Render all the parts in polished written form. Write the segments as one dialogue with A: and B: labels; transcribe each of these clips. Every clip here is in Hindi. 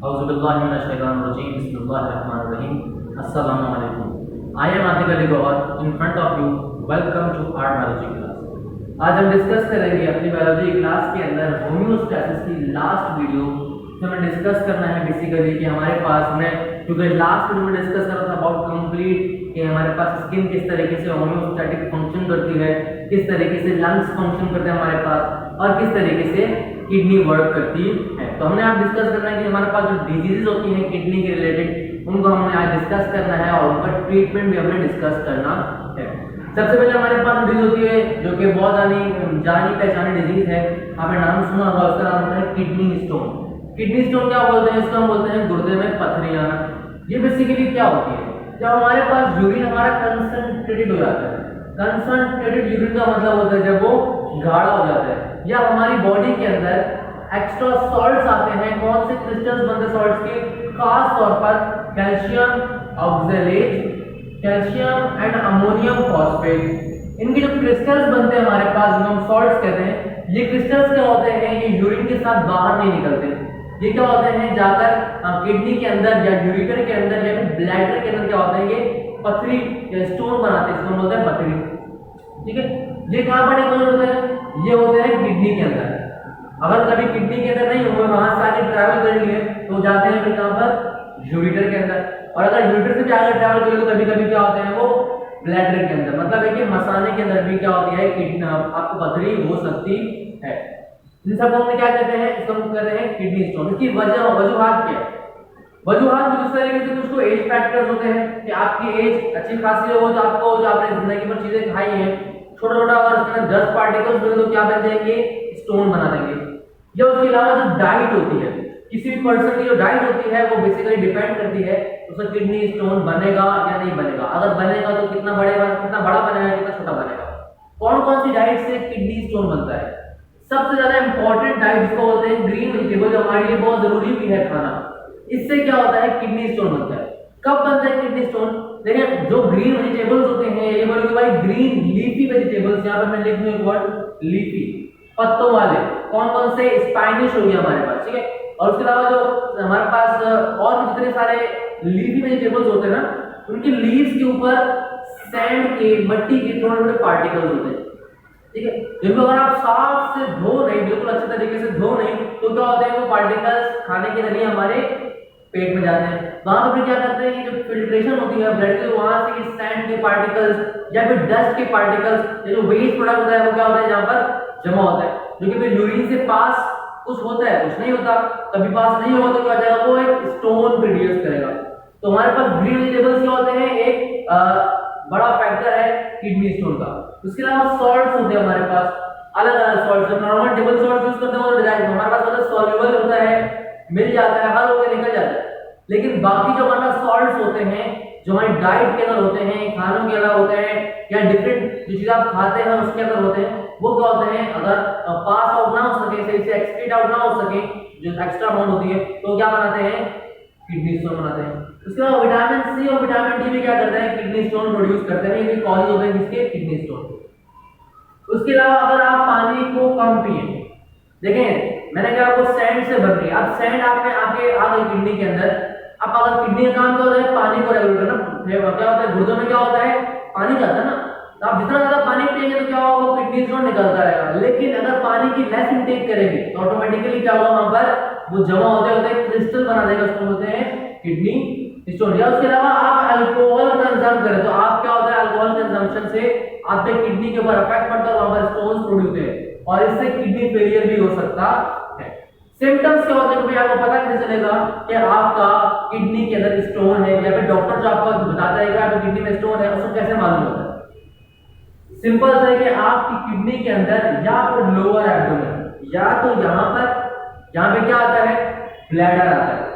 A: Assalamualaikum. I am Atik Ali Gawar in front of you. Welcome to our biology class. आज हम डिस्कस करेंगे अपनी बायोलॉजी क्लास के अंदर होम्योस्टैसिस की लास्ट वीडियो जो हमें डिस्कस करना है बेसिकली कि हमारे पास में क्योंकि लास्ट वीडियो में डिस्कस कर रहा था अबाउट कंप्लीट कि हमारे पास स्किन किस तरीके से होम्योस्टैटिक फंक्शन करती है, किस तरीके से लंग्स फंक्शन करते हैं हमारे पास और किस तरीके से किडनी वर्क करती है। तो हमने आज डिस्कस करना है कि हमारे पास जो डिजीजेस होती हैं किडनी के रिलेटेड उनको हमने आज डिस्कस करना है और उनका ट्रीटमेंट भी हमें डिस्कस करना है। सबसे पहले हमारे पास डिजीज होती है जो कि बहुत जानी पहचानी डिजीज है, आपने नाम सुना होगा, उसका नाम होता है किडनी स्टोन। किडनी स्टोन क्या बोलते हैं? इसको हम बोलते हैं गुर्दे में पथरियां। ये बेसिकली क्या होती है? जब हमारे पास यूरिन हमारा कंसंट्रेटेड हो जाता है, कंसंट्रेटेड यूरिन का मतलब होता है जब वो गाढ़ा हो जाता है या हमारी बॉडी के अंदर एक्स्ट्रा सॉल्ट्स आते हैं। कौन से क्रिस्टल्स बनते हैं सॉल्ट्स के? खास तौर पर calcium oxalate, calcium and ammonium phosphate. इनके जो क्रिस्टल्स बनते हैं हमारे पास जो हम सॉल्ट्स कहते हैं, ये क्रिस्टल्स क्या होते हैं? ये यूरिन के साथ बाहर नहीं निकलते। ये क्या होते हैं? जाकर किडनी के अंदर या यूरिटर के अंदर या फिर ब्लैडर के अंदर क्या होता है? ये पथरी या स्टोन बनाते हैं, इसको बोलते हैं पथरी। ठीक है, ये कहां पर डिपोजिट होते हैं? ये होते हैं किडनी के अंदर। अगर कभी किडनी के अंदर नहीं हुए, वहां से आगे ट्रैवल कर लिए तो जाते हैं फिर कहां पर? यूरिटर के अंदर। और अगर यूरिटर से भी आगे ट्रैवल करें तो कभी कभी क्या होते हैं वो ब्लैडर के अंदर। मतलब है कि मसाने के अंदर भी क्या होती है किडनी आपको पथरी हो सकती है। इन सब को हम क्या कहते हैं? इसको हम कहते हैं किडनी स्टोन। इसकी वजूहात क्या है? वजूहात जिस तरीके से कुछ तो एज फैक्टर्स होते हैं कि आपकी एज अच्छी खासी हो तो आपको जो आपने जिंदगी में चीजें खाई हैं छोटा छोटा और उसके अंदर 10 पार्टिकल्स मिले तो क्या बन जाएंगे? स्टोन बना देंगे। या उसके अलावा जो डाइट होती है, किसी भी पर्सन की जो डाइट होती है वो बेसिकली डिपेंड करती है उसका किडनी स्टोन बनेगा या नहीं बनेगा। अगर बनेगा तो कितना बड़ा बनेगा, कितना छोटा बनेगा। कौन कौन सी डाइट से किडनी स्टोन बनता है? सबसे ज्यादा इंपॉर्टेंट डाइट जिसको बोलते हैं ग्रीन वेजिटेबल, जो हमारे लिए बहुत जरूरी भी है खाना। इससे क्या होता है? किडनी स्टोन बनता है। कब बनता है किडनी स्टोन? देखिए जो ग्रीन वेजिटेबल्स होते हैं, ये बोलोगे भाई ग्रीन लीफी वेजिटेबल्स, यहाँ पर मैं लिख दूं एक वर्ड लीफी, पत्तों वाले। कौन कौन से? स्पाइनिश हो गया हमारे पास, ठीक है। और उसके अलावा जो हमारे पास और भी जितने सारे लीफी वेजिटेबल्स होते हैं ना, उनकी लीव्स के ऊपर सैंड के, मट्टी के थोड़े थोड़े पार्टिकल्स होते हैं, ठीक है। जिनको अगर आप साफ से धो नहीं, बिल्कुल अच्छे तरीके से धो नहीं, तो क्या होते हैं वो पार्टिकल्स खाने के जरिए हमारे पेट में जाते हैं। वहां पर क्या करते हैं? जो फिल्ट्रेशन होती है ब्लड के, वहां से सैंड के पार्टिकल्स या फिर डस्ट के पार्टिकल्स, जो वेस्ट प्रोडक्ट होता है वो क्या होता है जहां पर जमा होता है, जो कि फिर यूरिन से पास कुछ होता है, कुछ नहीं होता। कभी पास नहीं होगा तो क्या हो जाएगा? वो एक स्टोन प्रोड्यूस करेगा। तो हमारे पास ग्रीन वेजिटेबल्स क्या होते हैं? एक बड़ा फैक्टर है किडनी स्टोन का। उसके अलावा सॉल्ट्स होते हैं हमारे पास, अलग अलग salts. Normal table salt use करते हैं और हमारे पास मतलब सॉल्युबल होता है, मिल जाता है, हर होकर निकल जाता है। लेकिन बाकी जो हमारे सॉल्ट्स होते हैं जो हमारी डाइट के अंदर होते हैं, खानों के अंदर होते हैं या डिफरेंट जो चीज आप खाते हैं उसके अंदर होते हैं, वो क्या होते हैं? अगर पास आउट ना हो सके, सही से एक्सक्रीट आउट ना हो सके, जो एक्स्ट्रा अमाउंट होती है, तो क्या बनाते हैं? किडनी स्टोन बनाते हैं। उसके बाद विटामिन सी और विटामिन डी भी क्या करते हैं? किडनी स्टोन प्रोड्यूस करते हैं। ये कॉज होते हैं किसके? Kidney stone. उसके अलावा अगर आप पानी को कम पिए, देखें मैंने कहा आपको सैंड से भर दिया, अब सैंड आपने आपके आ गई किडनी के अंदर। अब अगर किडनी का काम क्या होता है? पानी को रेगुलेट करना। क्या होता है? गुर्दों में क्या होता है? पानी जाता है ना, तो आप जितना ज्यादा पानी पिएंगे तो क्या होगा? किडनी स्टोन निकलता रहेगा। लेकिन अगर पानी की लेस इनटेक करेंगे तो ऑटोमेटिकली क्या होगा? वहां पर वो जमा होते होते क्रिस्टल बना देगा, उसको बोलते हैं किडनी स्टोन। या उसके अलावा आप अल्कोहल कंज्यूम करें तो आप क्या होता है? अल्कोहल कंजम्पशन से आपके किडनी के ऊपर इफेक्ट पड़ता है, वहां पर स्टोन्स प्रोड्यूस होते हैं और इससे किडनी फेलियर भी हो सकता है। सिम्टम्स क्या होते हैं कि आपको पता कैसे चलेगा कि आपका किडनी के अंदर स्टोन है, या फिर डॉक्टर जो आपको बताता है कि आपकी किडनी में स्टोन है, उसको कैसे मालूम होता है? सिंपल है कि आपकी किडनी के अंदर या तो लोअर एब्डोमेन, या तो यहाँ पे क्या आता है? ब्लैडर आता है,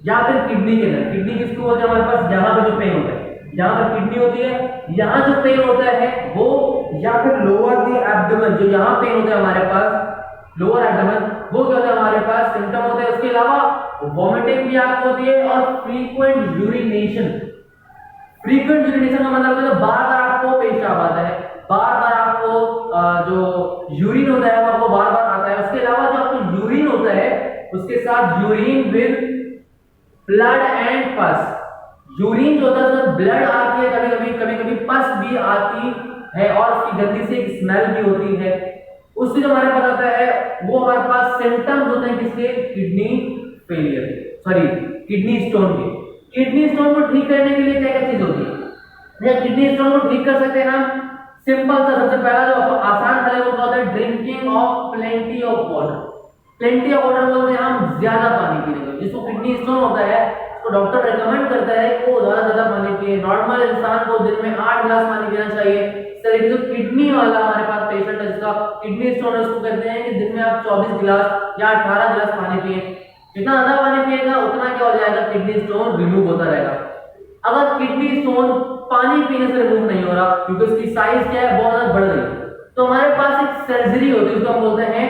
A: या फिर किडनी के अंदर। किडनी किसको होता है हमारे पास? यहाँ पे जो पेन होता है, यहाँ पर किडनी होती है, यहाँ जो पेन होता है वो, या फिर लोअर द एब्डोमेन, जो यहाँ पेन होता है हमारे पास लोअर एब्डोमेन, वो क्या होता है हमारे पास? सिम्टम होता है। उसके अलावा वॉमिटिंग भी आपको होती है और फ्रीक्वेंट यूरिनेशन। फ्रीक्वेंट यूरिनेशन का मतलब है बार बार आपको पेशाब आता है, बार बार आपको जो यूरिन होता है वो आपको बार बार आता है। उसके अलावा जो आपको यूरिन होता है उसके साथ यूरिन विद ब्लड एंड पस। यूरिन जो होता है उसमें ब्लड आती है, कभी कभी पस भी आती है और उसकी गंदी से एक स्मेल भी होती है। उससे जो हमारे पास आता है वो हमारे पास सिम्टम्स होते हैं किसके, kidney failure, sorry kidney stone के। किडनी स्टोन को ठीक करने के लिए क्या क्या चीज होती है, या किडनी स्टोन को ठीक कर सकते हैं हम सिंपल सा। सबसे पहला जो आसान है वो होता है drinking of plenty of water. Plenty of water बोलते हैं हम ज्यादा पानी पीने को। जिसको किडनी स्टोन होता है तो डॉक्टर रेकमेंड करता है कि वो ज्यादा पानी पिए। नॉर्मल इंसान को दिन में 8 गिलास पानी पीना चाहिए। इस तरीके से किडनी वाला हमारे पास पेशेंट है जिसका किडनी स्टोन है, उसको कहते हैं कि दिन में आप 24 गिलास या 18 गिलास पानी पिए। जितना ज्यादा पानी पिएगा उतना क्या हो जाएगा, किडनी स्टोन रिमूव होता रहेगा। अगर किडनी स्टोन पानी पीने से रिमूव नहीं हो रहा क्योंकि उसकी साइज क्या है, बहुत ज्यादा बढ़ रही है, तो हमारे पास एक सर्जरी होती है, उसको हम बोलते हैं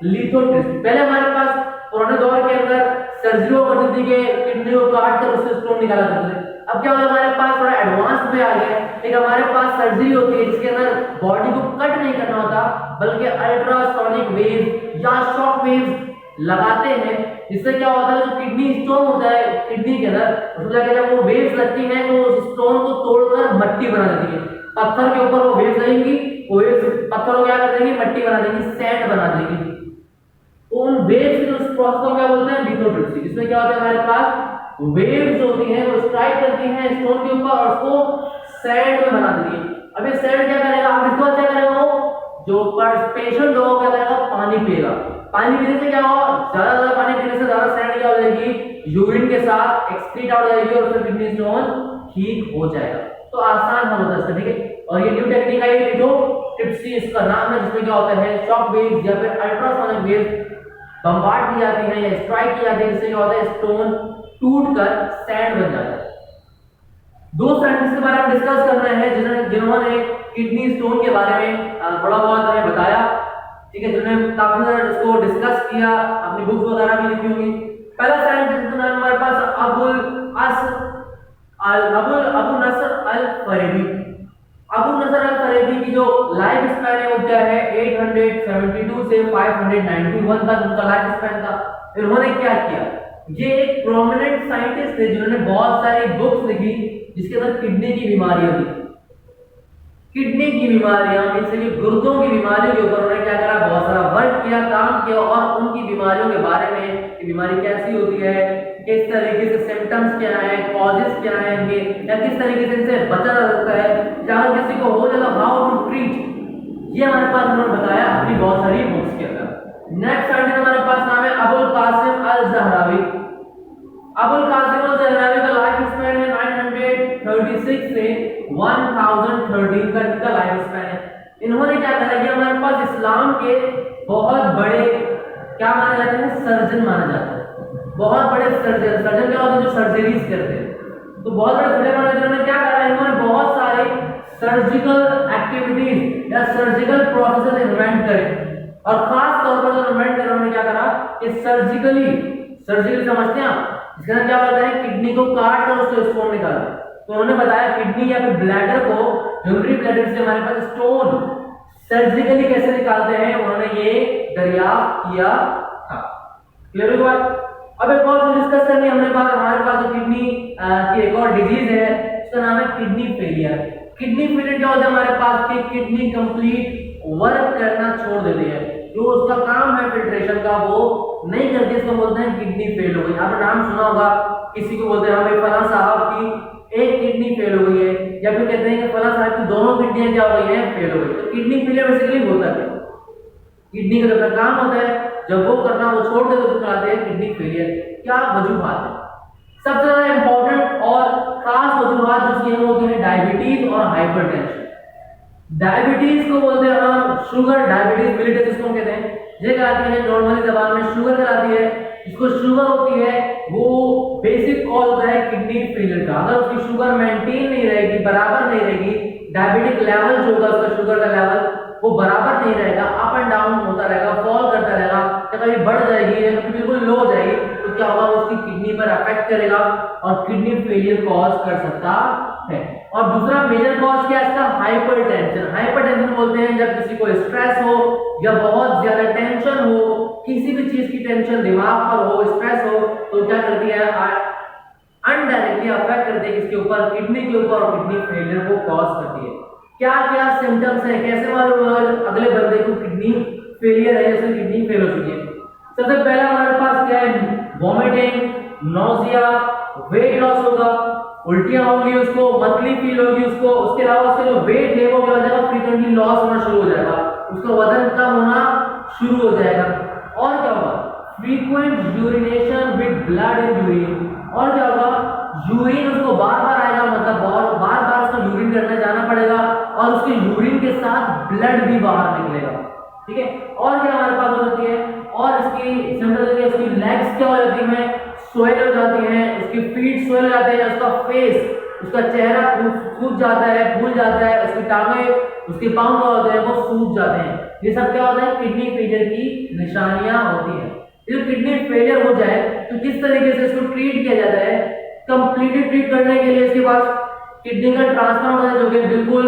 A: लिथोट्रिप्सी। पहले हमारे पास पुराने दौर के अंदर सर्जरी करती थी कि किडनी को काट कर उससे स्टोन निकाला करते थे। अब क्या हो हमारे पास थोड़ा एडवांस में आ गया, एक हमारे पास सर्जरी होती है जिसके अंदर बॉडी को कट नहीं करना होता बल्कि अल्ट्रासोनिक वेव या शॉक वेव लगाते हैं। जिससे क्या होता है, जो किडनी स्टोन होता है किडनी के अंदर, उसमें जाकर जब वो वेव्स लगती हैं तो उस स्टोन को तोड़कर मट्टी बना देती है। पत्थर के ऊपर वो वेव्स लगेंगी, वो वेव्स पत्थर को क्या कर देंगी, मट्टी बना देंगी, सैंड बना देंगी। उन वेव्स के उस प्रोसेस को क्या बोलते हैं, लिथोट्रिप्सी। जिसमें क्या होता है, हमारे पास वेव्स होती हैं वो स्ट्राइक करती हैं स्टोन के ऊपर और उसको सैंड में बना देती है। अब ये सैंड क्या करेगा, अब इसके बाद क्या करेगा, वो जो पेशेंट होगा क्या करेगा, पानी पिएगा। पानी पीने से क्या होगा, ज्यादा पानी पीने से ज्यादा सैंड क्या हो जाएगी, यूरिन के साथ एक्सक्रीट आउट हो जाएगी और फिर किडनी स्टोन ठीक हो जाएगा। तो आसान हल होता है इसका, ठीक है। और ये न्यू टेक्निक है, ये जो टिप्सी इसका नाम है, जिसमें क्या होता है शॉक वेव्स या फिर अल्ट्रासोनिक वेव्स बम्बार्ड की जाती है या स्ट्राइक की जाती है, जिससे क्या होता है स्टोन टूटकर सैंड बन जाता है। दो साइंटिस्ट के बारे में डिस्कस कर रहे हैं जिन्होंने किडनी स्टोन के बारे में थोड़ा बहुत हमें बताया, ठीक है, जिन्होंने काफी ज्यादा इसको डिस्कस किया, अपनी बुक्स वगैरह भी लिखी होंगी। पहला साइंटिस्ट का नाम हमारे पास अबू नसर अल फरेदी। अबू नसर अल फरेदी की जो लाइफ स्पैन है वो क्या है, 872 से 591 तक उनका लाइफ स्पैन था। इन्होंने क्या किया, ये एक प्रोमिनेंट साइंटिस्ट थे जिन्होंने बहुत सारी बुक्स लिखी जिसके अंदर किडनी की बीमारियां थी। किडनी की बीमारियां जैसे कि गुर्दों की बीमारियों के ऊपर उन्होंने क्या करा, बहुत सारा वर्क किया, काम किया और उनकी बीमारियों के बारे में कि बीमारी कैसी होती है, किस तरीके से सिम्टम्स क्या है, कॉजेस क्या है इनके, या किस तरीके से इनसे बचा जा सकता है, अगर किसी को हो जाए हाउ टू ट्रीट, ये हमारे पास उन्होंने बताया अपनी बहुत सारी बुक्स के अंदर। नेक्स्ट साइंटिस्ट हमारे पास नाम है अबुल कासिम अल ज़हरावी। अबुल कासिम अल ज़हरावी का लाइफ स्पैन है 936 से 1013 तक का लाइफ स्पैन है। इन्होंने क्या करा, ये हमारे पास इस्लाम के बहुत बड़े क्या माने जाते हैं, सर्जन माने जाते हैं। बहुत बड़े सर्जन क्या होते हैं, जो सर्जरीज करते हैं। तो बहुत बड़े बड़े माने, जिन्होंने क्या करा, इन्होंने बहुत सारे सर्जिकल एक्टिविटीज या सर्जिकल प्रोसेस इन्वेंट करे और खास तौर पर जो इन्वेंट करे उन्होंने क्या करा कि सर्जिकली समझते हैं आप, इसका क्या होता है, किडनी को काट कर उसको स्टोन निकालना। तो उन्होंने बताया किडनी या फिर ब्लैडर को, यूरिनरी ब्लैडर से हमारे पास स्टोन सर्जिकली कैसे निकालते हैं, उन्होंने ये दरियाफ्त किया था। क्लियर हुई बात। अब एक और डिस्कस करनी है हमारे पास जो किडनी की एक और डिजीज है उसका नाम है किडनी फेलियर। किडनी फेलियर क्या होता है हमारे पास कि किडनी कंप्लीट वर्क करना छोड़ देती है, जो उसका काम है फिल्ट्रेशन का वो नहीं करती, इसको बोलते हैं किडनी फेल हो गई। आपने नाम सुना होगा, किसी को बोलते हैं हाँ भाई फलां साहब की एक किडनी फेल हो गई है, या फिर कहते हैं कि फलां साहब की दोनों किडनियां क्या हो गई हैं, फेल हो गई। तो किडनी फेलियर बेसिकली होता है, किडनी का जो काम होता है जब वो करना वो छोड़ देते तो कहलाते हैं किडनी फेलियर। क्या वजूहात है, सबसे ज्यादा इंपॉर्टेंट और खास वजूहात जिसकी होती है डायबिटीज और हाइपरटेंशन। डायबिटीज को बोलते हैं हम शुगर, डायबिटीज मिलिटस जिसको हम कहते हैं, ये कहलाती है नॉर्मली जबान में शुगर कहलाती है। जिसको शुगर होती है वो बेसिक कॉज होता है किडनी फेलियर का। अगर उसकी शुगर मेंटेन नहीं रहेगी, बराबर नहीं रहेगी, डायबिटिक लेवल जो होगा उसका शुगर का लेवल वो बराबर नहीं रहेगा, अप एंड डाउन होता रहेगा, फॉल करता रहेगा, या कभी बढ़ जाएगी या कभी बिल्कुल लो हो जाएगी, तो क्या होगा, उसकी किडनी पर अफेक्ट करेगा और किडनी फेलियर कॉज कर सकता है। और दूसरा मेजर कॉज क्या है इसका, हाइपरटेंशन। हाइपरटेंशन बोलते हैं जब किसी को स्ट्रेस हो या बहुत ज्यादा टेंशन हो, किसी भी चीज की टेंशन दिमाग पर हो, स्ट्रेस हो, तो क्या करती है अनडायरेक्टली अफेक्ट करते हैं इसके ऊपर, किडनी के ऊपर, और किडनी फेलियर को कॉज करती है। क्या क्या सिम्टम्स है, कैसे मालूम होगा अगले बंदे को किडनी फेलियर है, जैसे किडनी फेल हो चुकी है? सबसे पहला हमारे पास क्या है? वॉमिटिंग, नोजिया, वेट लॉस होगा, उल्टियां होंगी उसको, मतली फील होगी उसको, उसके अलावा उसका जो वेट है वो क्या हो जाएगा? फ्रीक्वेंटली लॉस होना शुरू हो जाएगा, उसका वजन कम होना शुरू हो जाएगा। और क्या होगा? Frequent urination with blood in urine. और क्या होगा? यूरिन उसको बार बार आएगा, मतलब बार बार उसको यूरिन करने जाना पड़ेगा, और उसके यूरिन के साथ ब्लड भी बाहर निकलेगा। ठीक है? और क्या हमारे पास हो जाती है? और इसकी सिम्टम्स है, इसकी लेग्स क्या हो जाती है? स्वेल हो जाती हैं, उसकी फीट स्वेल हो जाते हैं, उसका फेस, उसका चेहरा सूख जाता है, फूल जाता है, उसकी टांगे, उसके पांव क्या होते हैं? वो सूख जाते हैं। ये सब क्या होता है? किडनी फेलियर की निशानियां होती हैं। जब किडनी फेलियर हो जाए तो किस तरीके से इसको ट्रीट किया जाता है? कंप्लीटली ट्रीट करने के लिए इसके पास किडनी का ट्रांसप्लांट होता है, जो कि बिल्कुल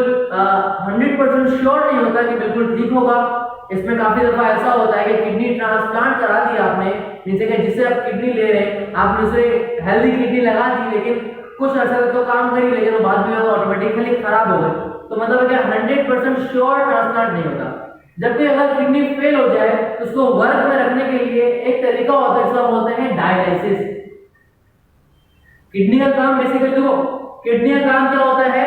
A: 100% श्योर नहीं होता कि बिल्कुल ठीक होगा। इसमें काफी दफा ऐसा होता है कि किडनी ट्रांसप्लांट करा दिया आपने, नीचे के जिससे आप किडनी ले रहे हैं, आपने उसे हेल्दी किडनी लगा दी, लेकिन कुछ अर्से तक तो काम करी, लेकिन वो बाद में ऑटोमेटिकली खराब हो गई। तो मतलब क्या 100% श्योर ट्रांसप्लांट नहीं होता। जबकि अगर किडनी फेल हो जाए तो उसको वर्क में रखने के लिए एक तरीका होता है, जिसको बोलते हैं डायलिसिस। किडनी का काम बेसिकली देखो, किडनी का काम क्या होता है?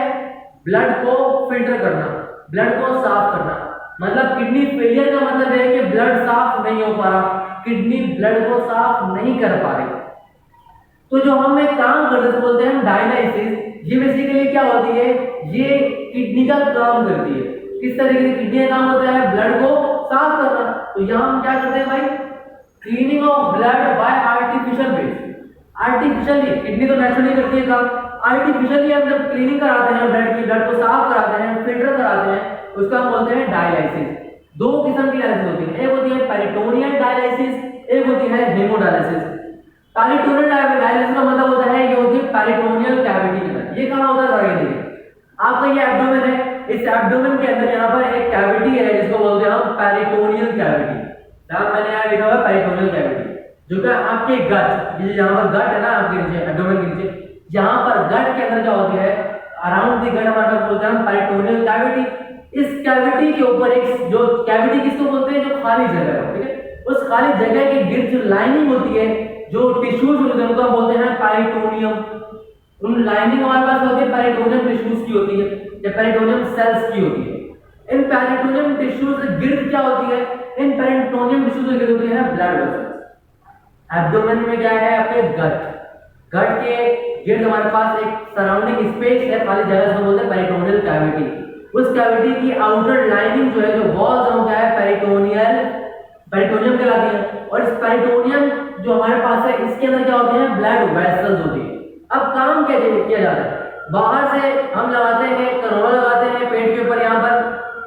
A: ब्लड को फिल्टर करना, ब्लड को साफ करना। मतलब किडनी फेलियर का मतलब है कि ब्लड साफ नहीं हो पा रहा, किडनी ब्लड को साफ नहीं कर पा रही। तो जो हम एक काम करते हैं बोलते हैं डायलिसिस। ये बेसिकली क्या होती है? ये किडनी का काम करती है। किस तरीके से किडनी का काम होता है? ब्लड को साफ करना। तो यहाँ हम क्या करते हैं भाई? Cleaning of blood bye artificial means. Artificially, kidney तो नेचुरली करती है काम, आर्टिफिशियली हम जब क्लीनिंग कराते हैं ब्लड की, ब्लड को साफ कराते हैं, फिल्टर कराते हैं, उसका हम बोलते हैं डायलिसिस। दो किस्म की डायलिसिस होती है, एक होती है पेरिटोनियल डायलिसिस, एक होती है हेमोडायलिसिस। पेरिटोनियल डायलिसिस का मतलब होता है, ये होती है पेरिटोनियल कैविटी के अंदर। ये कहाँ होता है? जरा ये देखिए, आपका ये एब्डोमेन है, इस एब्डोमेन के अंदर यहाँ पर एक कैविटी है जिसको बोलते हैं हम पेरिटोनियल कैविटी। नाम मैंने यहाँ लिखा हुआ पेरिटोनियल कैविटी, जो कि आपके गट, ये यहाँ पर गट है ना आपके नीचे, एब्डोमेन के नीचे, यहाँ पर गट के अंदर क्या होती है? अराउंड द गट हमारे पास बोलते हैं हम पेरिटोनियल कैविटी। इस कैविटी के ऊपर एक जो कैविटी किसको बोलते हैं? जो खाली जगह है, ठीक है? उस खाली जगह के गिर्द जो लाइनिंग होती है, जो टिश्यूज होते हैं, उनको बोलते हैं पेरिटोनियम। उन लाइनिंग हमारे पास होती है पेरिटोनियम टिश्यूज की होती है, या पेरिटोनियम सेल्स की होती है। इन पेरिटोनियम टिश्यूज के गिर्द क्या होती है? इन पेरिटोनियम टिश्यूज के गिर्द होती है ब्लड वेसल्स। एब्डोमेन में क्या है? आपके गट, गट के गिर्द हमारे पास एक सराउंडिंग स्पेस है, खाली जगह, जिसको बोलते हैं पेरिटोनियल कैविटी। उस कैविटी की आउटर लाइनिंग जो है, जो वॉल्स है, क्या है? पेरिटोनियम कहलाती है। और इस पेरिटोनियम जो हमारे पास है, इसके अंदर क्या होते हैं? ब्लड वेसल्स होती है। अब काम क्या किया जाता है? बाहर से हम लगाते हैं करोना, लगाते हैं पेट के ऊपर, यहाँ पर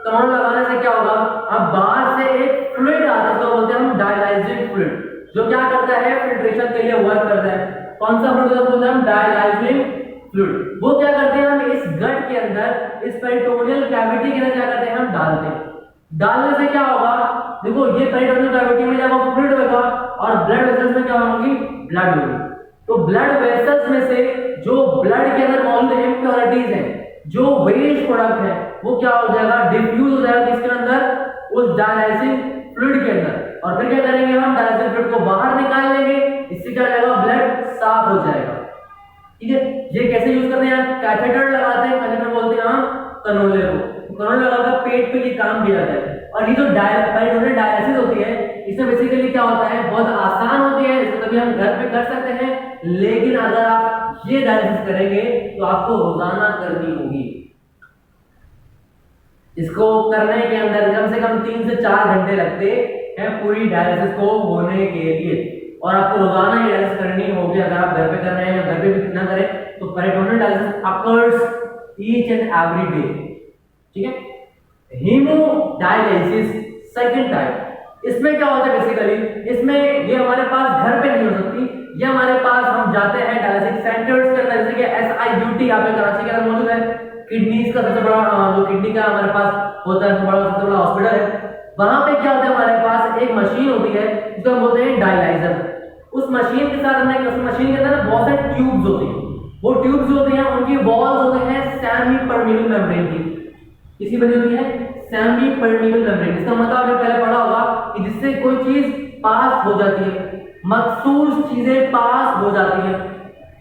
A: करोना लगाने से क्या होगा? अब बाहर से एक फ्लूइड आता है, जिसको बोलते हैं हम डायलाइजिंग फ्लूइड, जो क्या करता है? फिल्ट्रेशन के लिए वर्क करता है। कौन सा फ्लूइड बोलते हैं हम? Dialysing fluid. वो क्या करते हैं? हम इस गट के अंदर, इस पेरिटोनियल कैविटी के अंदर क्या करते हैं? हम डालते हैं। डालने से क्या होगा? देखो, ये पेरिटोनियल कैविटी में जब वो फ्लूइड होगा और ब्लड वेसल्स में क्या होगी? ब्लड होगी। तो ब्लड वेसल्स में से जो ब्लड के अंदर मौजूद इम्प्योरिटीज हैं, जो वेस्ट प्रोडक्ट है, वो क्या हो जाएगा? डिफ्यूज हो जाएगा किसके अंदर? उस डायलाइसिस फ्लूइड के अंदर। और फिर क्या करेंगे? हम डायलाइसिस फ्लूइड को बाहर निकाल लेंगे, इससे क्या हो जाएगा? ब्लड साफ हो जाएगा। ठीक है? ये कैसे यूज करते हैं? कैथेटर लगाते हैं, कैथेटर बोलते हैं हम कनोले को, कनोले लगाकर पेट पे ये काम किया जाता है। और ये जो पेरिटोनियल डायलिसिस होती है, इसमें बेसिकली क्या होता है? बहुत आसान होती है, इसको कभी हम घर पे कर सकते हैं, लेकिन अगर आप ये डायलिसिस करेंगे तो आपको रोजाना करनी होगी। इसको करने के अंदर कम से कम 3 से 4 घंटे लगते हैं पूरी डायलिसिस को होने के लिए, और आपको रोजाना ये डायलिसिस करनी होगी। अगर आप घर पे कर रहे हैं या घर पे भी ना करें, तो peritoneal dialysis occurs each and every day. ठीक है? हीमोडायलिसिस सेकंड टाइप, इसमें क्या होता है? बेसिकली इसमें ये हमारे पास घर पे नहीं हो सकती, ये हमारे पास हम जाते हैं डायलिसिस सेंटर्स के अंदर, जैसे कि SIUT यहाँ पे कराची के अंदर मौजूद है। किडनीज का सबसे बड़ा जो किडनी का हमारे पास होता है, सबसे बड़ा हॉस्पिटल है। वहां पे क्या होता है? हमारे पास एक मशीन होती है, जिसको हम बोलते हैं डायलाइजर। उस मशीन के साथ हमने, उस मशीन के अंदर बहुत सारे ट्यूब ट्यूब्स होती हैं। वो ट्यूब्स होते हैं उनकी वॉल्स होते हैं सेमी परमेबल मेम्ब्रेन की। किसी बनी होती है सेमी परमेबल मेम्ब्रेन। इसका मतलब आपने पहले पढ़ा होगा कि जिससे कोई चीज पास हो जाती है, मखसूस चीजें पास हो जाती हैं।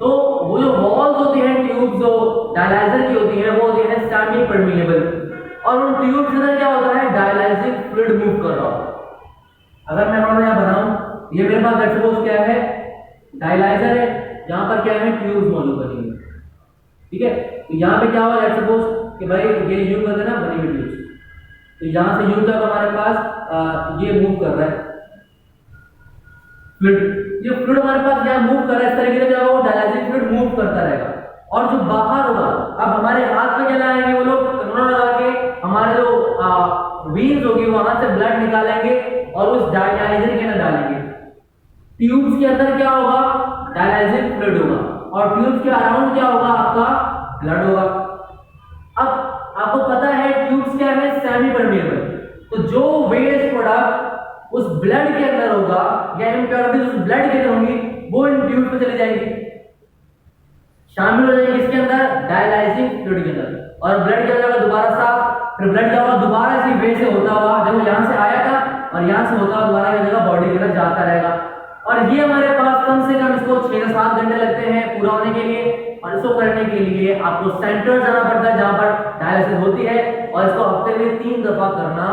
A: तो वो जो वॉल्स होती हैं ट्यूब्स जो डायलाइजर की होती हैं वो होती है सेमी परमेबल, और उन ट्यूब्स के अंदर क्या होता है डायलाइजिंग फ्लूइड मूव कर रहा होता है। अगर मैं थोड़ा यहाँ बनाऊं, ये मेरे पास सपोज क्या है डायलाइजर है, यहाँ पर क्या है ट्यूब्स मौजूद बनी हुई, ठीक है। तो यहाँ पे क्या होगा लेट्स सपोज कि भाई ये यूं कर देना बनी हुई ट्यूब्स, तो यहाँ से यूं तक हमारे पास ये मूव कर रहा है फ्लूइड। ये फ्लूइड हमारे पास यहाँ मूव कर रहा है, इस तरीके से क्या होगा डायलाइजिंग फ्लूइड मूव करता रहेगा। और जो बाहर होगा, अब हमारे हाथ में क्या लगाएंगे वो लोग कनोरा लगा के हमारे जो वीन्स होगी वहां से ब्लड निकालेंगे और उस डायलाइजर के अंदर डालेंगे। ट्यूब्स के अंदर क्या होगा डायलाइजिंग फ्लूइड होगा, और ट्यूब्स के अराउंड क्या होगा आपका ब्लड होगा। अब आपको पता है ट्यूब्स क्या है सेमी परमेबल, तो जो वेस्ट प्रोडक्ट उस ब्लड के अंदर होगा या इम्प्योरिटीज उस ब्लड के अंदर होंगी वो इन ट्यूब्स में चली जाएंगी, शामिल हो जाएंगे इसके अंदर डायलाइजिंग फ्लूइड के अंदर, और ब्लड क्या होगा दोबारा साफ, फिर ब्लड क्या होगा दोबारा इसी वे से होता हुआ जब यहां से आया था और यहां से होता हुआ दोबारा क्या जगह बॉडी के अंदर जाता रहेगा। और ये हमारे पास कम से कम इसको 6 से 7 घंटे लगते हैं पूरा होने के लिए, और इसको करने के लिए आपको सेंटर जाना पड़ता है जहां पर डायलिसिस होती है, और इसको हफ्ते में 3 दफा करना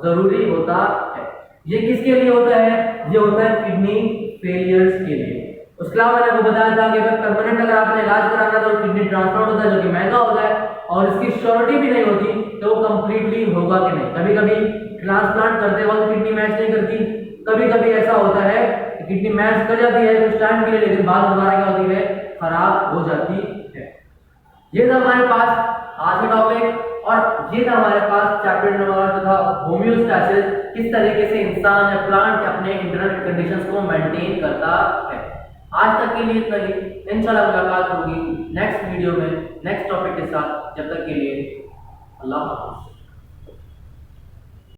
A: जरूरी होता है। ये किसके लिए होता है, ये होता है किडनी फेलियर्स के लिए। उसके अलावा मैंने आपको बताया था कि अगर परमानेंट अगर आपने इलाज कराना तो किडनी ट्रांसप्लांट होता है जो कि महंगा होता है, और इसकी श्योरिटी भी नहीं होती तो वो कंप्लीटली होगा कि नहीं। कभी कभी ट्रांसप्लांट करते वक्त किडनी मैच नहीं करती, कभी कभी ऐसा होता है कि किडनी मैच कर जाती है कुछ टाइम के लिए, लेकिन बाद दोबारा क्या होती है खराब हो जाती है। ये था हमारे पास आज का टॉपिक, और ये था हमारे पास चैप्टर नंबर जो था होम्योस्टैसिस, किस तरीके से इंसान या प्लांट अपने इंटरनल कंडीशंस को मेंटेन करता है। आज तक के लिए इतना ही, इंशाल्लाह मुलाकात होगी नेक्स्ट वीडियो में नेक्स्ट टॉपिक के साथ। जब तक के लिए अल्लाह हाफ़िज़।